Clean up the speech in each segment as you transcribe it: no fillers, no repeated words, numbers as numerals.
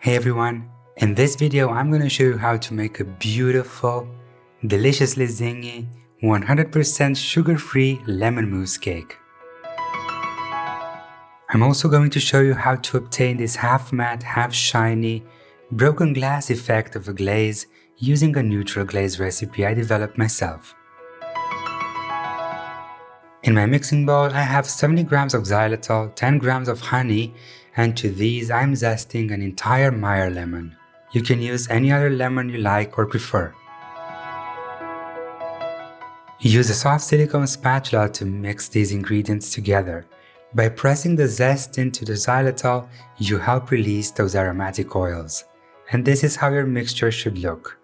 Hey everyone, in this video I'm going to show you how to make a beautiful, deliciously zingy, 100% sugar-free lemon mousse cake. I'm also going to show you how to obtain this half matte, half shiny, broken glass effect of a glaze using a neutral glaze recipe I developed myself. In my mixing bowl I have 70 grams of xylitol, 10 grams of honey, and to these I'm zesting an entire Meyer lemon. You can use any other lemon you like or prefer. Use a soft silicone spatula to mix these ingredients together. By pressing the zest into the xylitol, you help release those aromatic oils. And this is how your mixture should look.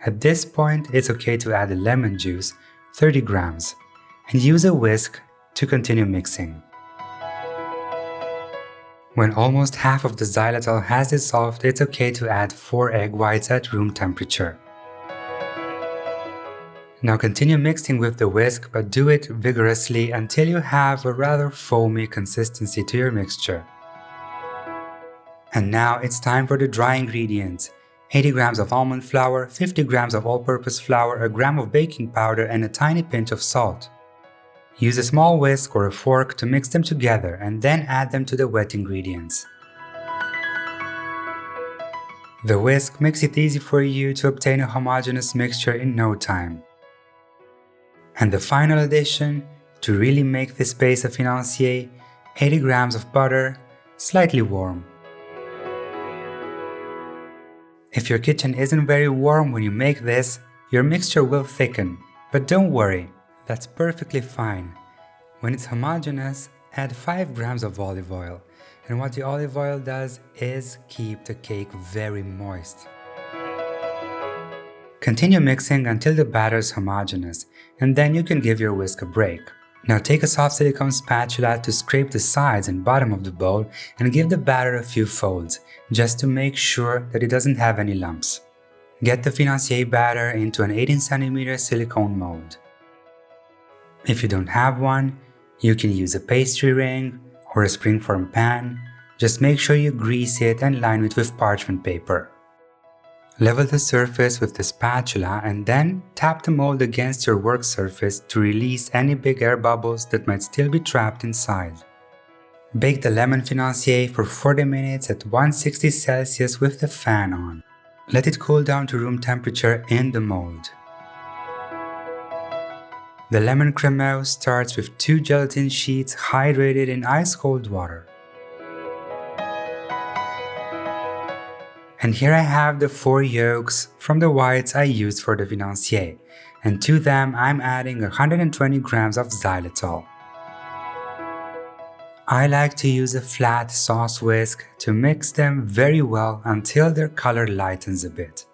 At this point, it's okay to add the lemon juice, 30 grams, and use a whisk to continue mixing. When almost half of the xylitol has dissolved, it's okay to add 4 egg whites at room temperature. Now continue mixing with the whisk, but do it vigorously until you have a rather foamy consistency to your mixture. And now it's time for the dry ingredients. 80 grams of almond flour, 50 grams of all-purpose flour, a gram of baking powder, and a tiny pinch of salt. Use a small whisk or a fork to mix them together and then add them to the wet ingredients. The whisk makes it easy for you to obtain a homogeneous mixture in no time. And the final addition, to really make this base a Financier, 80 grams of butter, slightly warm. If your kitchen isn't very warm when you make this, your mixture will thicken, but don't worry. That's perfectly fine. When it's homogeneous, add 5 grams of olive oil. And what the olive oil does is keep the cake very moist. Continue mixing until the batter is homogeneous, and then you can give your whisk a break. Now take a soft silicone spatula to scrape the sides and bottom of the bowl and give the batter a few folds, just to make sure that it doesn't have any lumps. Get the Financier batter into an 18 cm silicone mold. If you don't have one, you can use a pastry ring or a springform pan. Just make sure you grease it and line it with parchment paper. Level the surface with the spatula and then tap the mold against your work surface to release any big air bubbles that might still be trapped inside. Bake the lemon Financier for 40 minutes at 160 Celsius with the fan on. Let it cool down to room temperature in the mold. The lemon Cremeux starts with 2 gelatin sheets hydrated in ice-cold water. And here I have the 4 yolks from the whites I used for the Financier, and to them I'm adding 120 grams of xylitol. I like to use a flat sauce whisk to mix them very well until their color lightens a bit.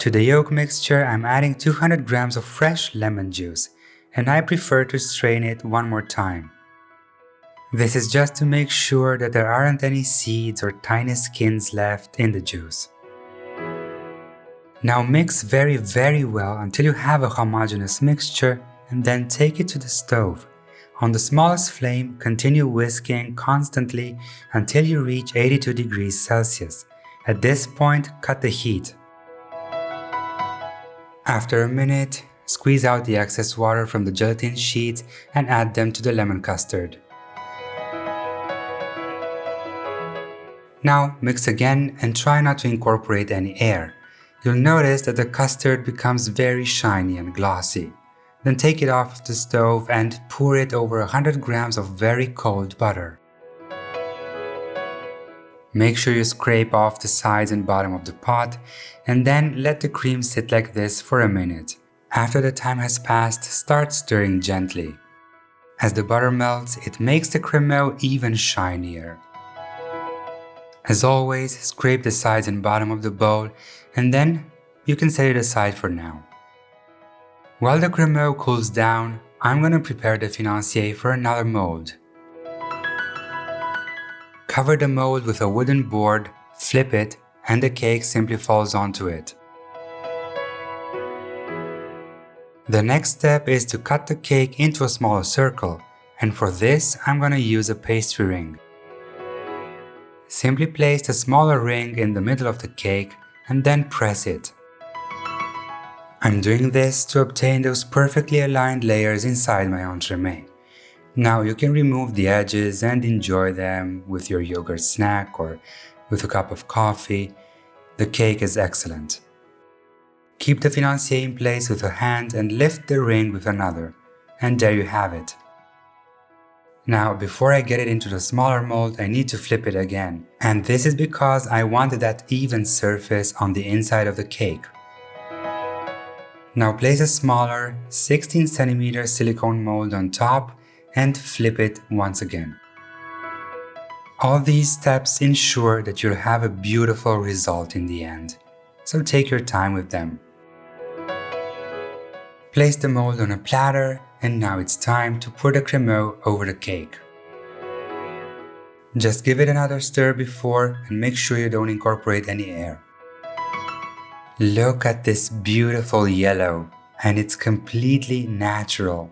To the yolk mixture, I'm adding 200 grams of fresh lemon juice, and I prefer to strain it one more time. This is just to make sure that there aren't any seeds or tiny skins left in the juice. Now mix very well until you have a homogeneous mixture, and then take it to the stove. On the smallest flame, continue whisking constantly until you reach 82 degrees Celsius. At this point, cut the heat. After a minute, squeeze out the excess water from the gelatin sheets and add them to the lemon custard. Now mix again and try not to incorporate any air. You'll notice that the custard becomes very shiny and glossy. Then take it off the stove and pour it over 100 grams of very cold butter. Make sure you scrape off the sides and bottom of the pot, and then let the cream sit like this for a minute. After the time has passed, start stirring gently. As the butter melts, it makes the Cremeux even shinier. As always, scrape the sides and bottom of the bowl, and then you can set it aside for now. While the Cremeux cools down, I'm going to prepare the Financier for another mold. Cover the mold with a wooden board, flip it, and the cake simply falls onto it. The next step is to cut the cake into a smaller circle, and for this I'm going to use a pastry ring. Simply place the smaller ring in the middle of the cake and then press it. I'm doing this to obtain those perfectly aligned layers inside my entremet. Now you can remove the edges and enjoy them with your yogurt snack or with a cup of coffee. The cake is excellent. Keep the financier in place with a hand and lift the ring with another. And there you have it. Now, before I get it into the smaller mold, I need to flip it again. And this is because I wanted that even surface on the inside of the cake. Now place a smaller 16 cm silicone mold on top and flip it once again. All these steps ensure that you'll have a beautiful result in the end, so take your time with them. Place the mold on a platter, and now it's time to pour the Cremeux over the cake. Just give it another stir before and make sure you don't incorporate any air. Look at this beautiful yellow, and it's completely natural.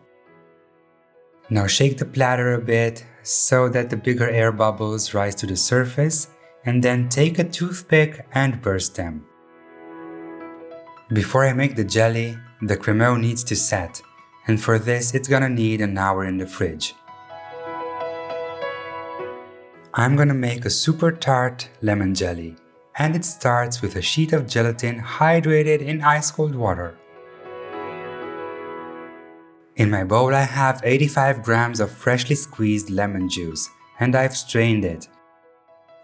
Now shake the platter a bit so that the bigger air bubbles rise to the surface, and then take a toothpick and burst them. Before I make the jelly, the Cremeux needs to set, and for this it's gonna need an hour in the fridge. I'm gonna make a super tart lemon jelly, and it starts with a sheet of gelatin hydrated in ice cold water. In my bowl I have 85 grams of freshly squeezed lemon juice, and I've strained it.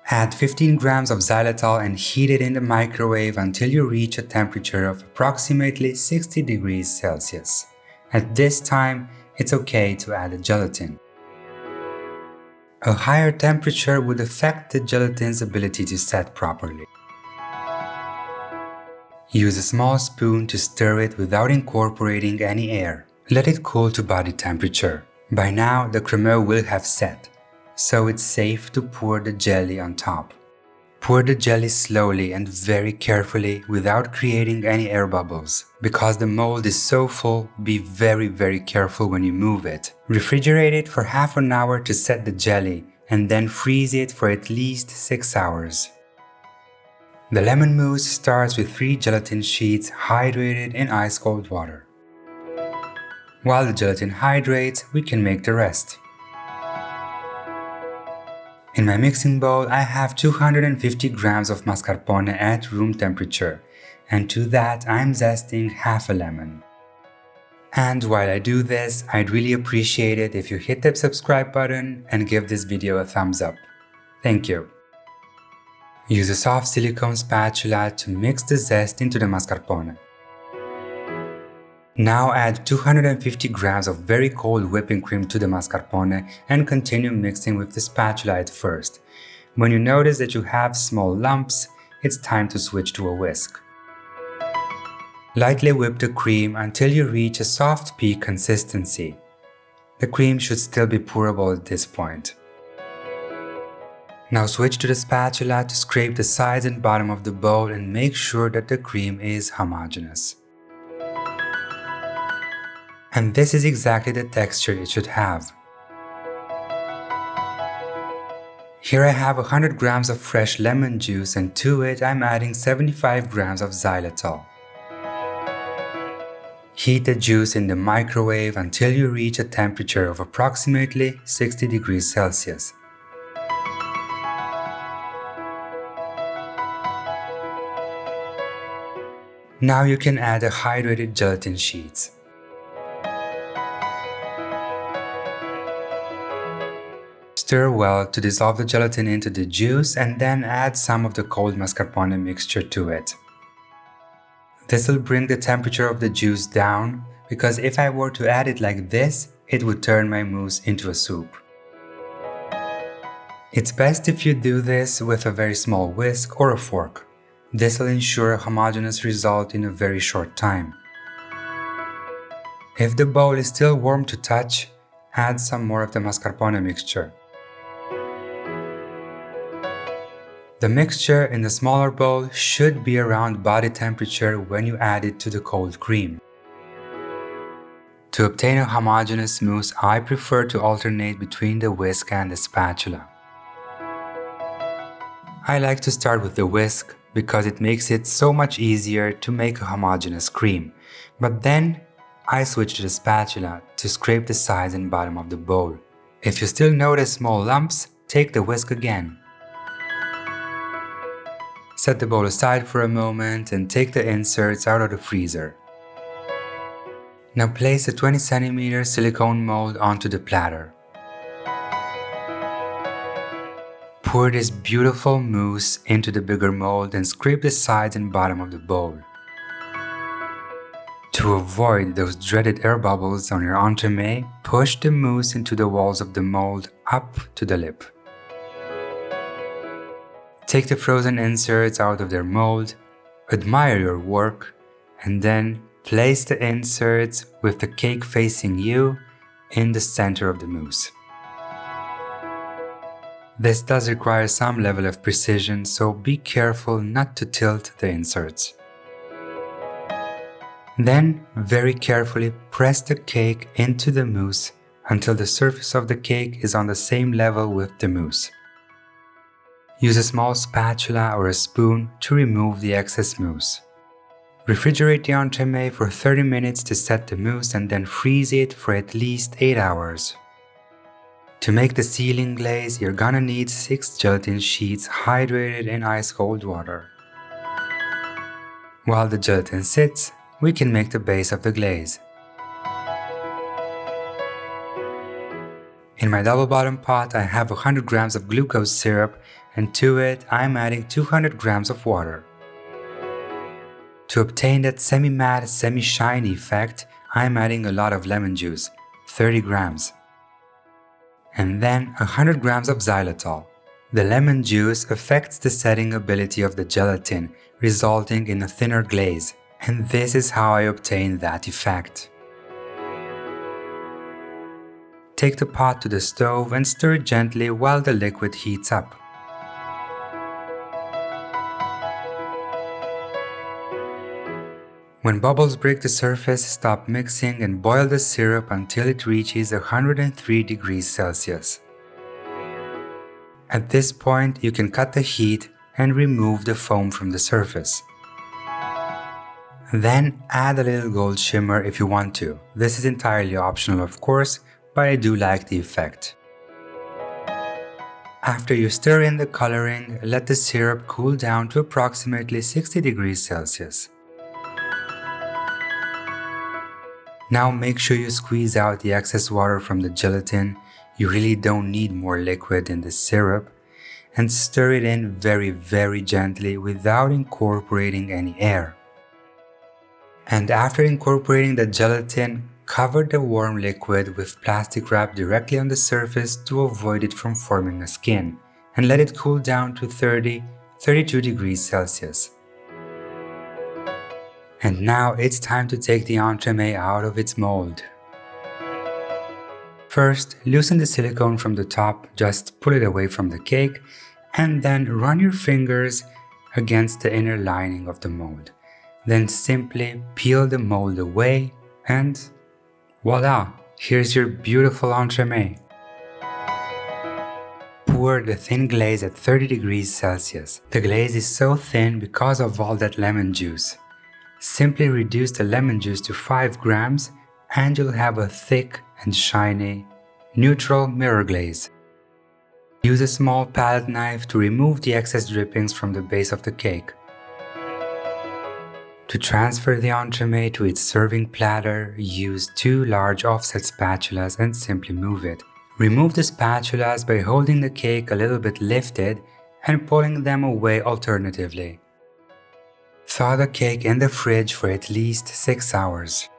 Add 15 grams of xylitol and heat it in the microwave until you reach a temperature of approximately 60 degrees Celsius. At this time, it's okay to add the gelatin. A higher temperature would affect the gelatin's ability to set properly. Use a small spoon to stir it without incorporating any air. Let it cool to body temperature. By now, the Cremeux will have set, so it's safe to pour the jelly on top. Pour the jelly slowly and very carefully without creating any air bubbles. Because the mold is so full, be very careful when you move it. Refrigerate it for half an hour to set the jelly and then freeze it for at least 6 hours. The lemon mousse starts with 3 gelatin sheets hydrated in ice cold water. While the gelatin hydrates, we can make the rest. In my mixing bowl, I have 250 grams of mascarpone at room temperature, and to that I'm zesting half a lemon. And while I do this, I'd really appreciate it if you hit the subscribe button and give this video a thumbs up. Thank you. Use a soft silicone spatula to mix the zest into the mascarpone. Now add 250 grams of very cold whipping cream to the mascarpone and continue mixing with the spatula at first. When you notice that you have small lumps, it's time to switch to a whisk. Lightly whip the cream until you reach a soft pea consistency. The cream should still be pourable at this point. Now switch to the spatula to scrape the sides and bottom of the bowl and make sure that the cream is homogeneous. And this is exactly the texture it should have. Here I have 100 grams of fresh lemon juice, and to it I'm adding 75 grams of xylitol. Heat the juice in the microwave until you reach a temperature of approximately 60 degrees Celsius. Now you can add the hydrated gelatin sheets. Stir well to dissolve the gelatin into the juice and then add some of the cold mascarpone mixture to it. This will bring the temperature of the juice down, because if I were to add it like this, it would turn my mousse into a soup. It's best if you do this with a very small whisk or a fork. This will ensure a homogeneous result in a very short time. If the bowl is still warm to touch, add some more of the mascarpone mixture. The mixture in the smaller bowl should be around body temperature when you add it to the cold cream. To obtain a homogeneous mousse, I prefer to alternate between the whisk and the spatula. I like to start with the whisk because it makes it so much easier to make a homogeneous cream, but then I switch to the spatula to scrape the sides and bottom of the bowl. If you still notice small lumps, take the whisk again. Set the bowl aside for a moment and take the inserts out of the freezer. Now place a 20 cm silicone mold onto the platter. Pour this beautiful mousse into the bigger mold and scrape the sides and bottom of the bowl. To avoid those dreaded air bubbles on your entremet, push the mousse into the walls of the mold up to the lip. Take the frozen inserts out of their mold, admire your work, and then place the inserts with the cake facing you in the center of the mousse. This does require some level of precision, so be careful not to tilt the inserts. Then, very carefully press the cake into the mousse until the surface of the cake is on the same level with the mousse. Use a small spatula or a spoon to remove the excess mousse. Refrigerate the entremet for 30 minutes to set the mousse and then freeze it for at least 8 hours. To make the sealing glaze, you're gonna need 6 gelatin sheets hydrated in ice cold water. While the gelatin sits, we can make the base of the glaze. In my double bottom pot, I have 100 grams of glucose syrup, and to it I'm adding 200 grams of water. To obtain that semi-matte, semi-shiny effect, I'm adding a lot of lemon juice, 30 grams. And then 100 grams of xylitol. The lemon juice affects the setting ability of the gelatin, resulting in a thinner glaze, and this is how I obtain that effect. Take the pot to the stove and stir it gently while the liquid heats up. When bubbles break the surface, stop mixing and boil the syrup until it reaches 103 degrees Celsius. At this point, you can cut the heat and remove the foam from the surface. Then add a little gold shimmer if you want to. This is entirely optional, of course, but I do like the effect. After you stir in the coloring, let the syrup cool down to approximately 60 degrees Celsius. Now make sure you squeeze out the excess water from the gelatin. You really don't need more liquid in the syrup, and stir it in very gently without incorporating any air. And after incorporating the gelatin, cover the warm liquid with plastic wrap directly on the surface to avoid it from forming a skin, and let it cool down to 30-32 degrees Celsius. And now it's time to take the entremet out of its mold. First, loosen the silicone from the top, just pull it away from the cake, and then run your fingers against the inner lining of the mold. Then simply peel the mold away and voila! Here's your beautiful entremet. Pour the thin glaze at 30 degrees Celsius. The glaze is so thin because of all that lemon juice. Simply reduce the lemon juice to 5 grams and you'll have a thick and shiny, neutral mirror glaze. Use a small palette knife to remove the excess drippings from the base of the cake. To transfer the entremet to its serving platter, use 2 large offset spatulas and simply move it. Remove the spatulas by holding the cake a little bit lifted and pulling them away alternatively. Thaw the cake in the fridge for at least 6 hours.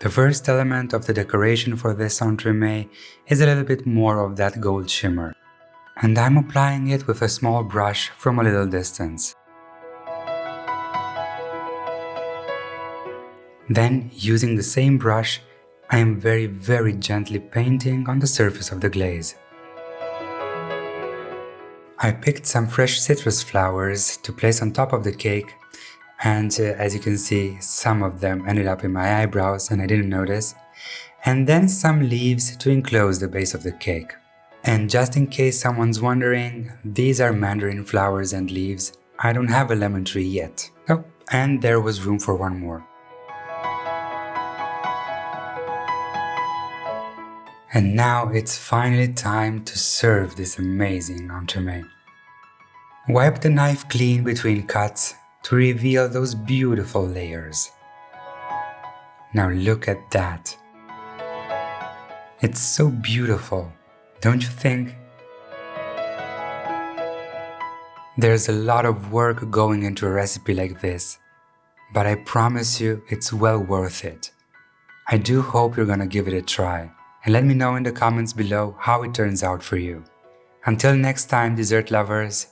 The first element of the decoration for this entremet is a little bit more of that gold shimmer, and I'm applying it with a small brush from a little distance. Then, using the same brush, I am very gently painting on the surface of the glaze. I picked some fresh citrus flowers to place on top of the cake, and as you can see, some of them ended up in my eyebrows and I didn't notice, and then some leaves to enclose the base of the cake. And just in case someone's wondering, these are mandarin flowers and leaves. I don't have a lemon tree yet. Oh, and there was room for one more. And now it's finally time to serve this amazing entremet. Wipe the knife clean between cuts to reveal those beautiful layers. Now look at that. It's so beautiful, don't you think? There's a lot of work going into a recipe like this, but I promise you it's well worth it. I do hope you're gonna give it a try, and let me know in the comments below how it turns out for you. Until next time, dessert lovers,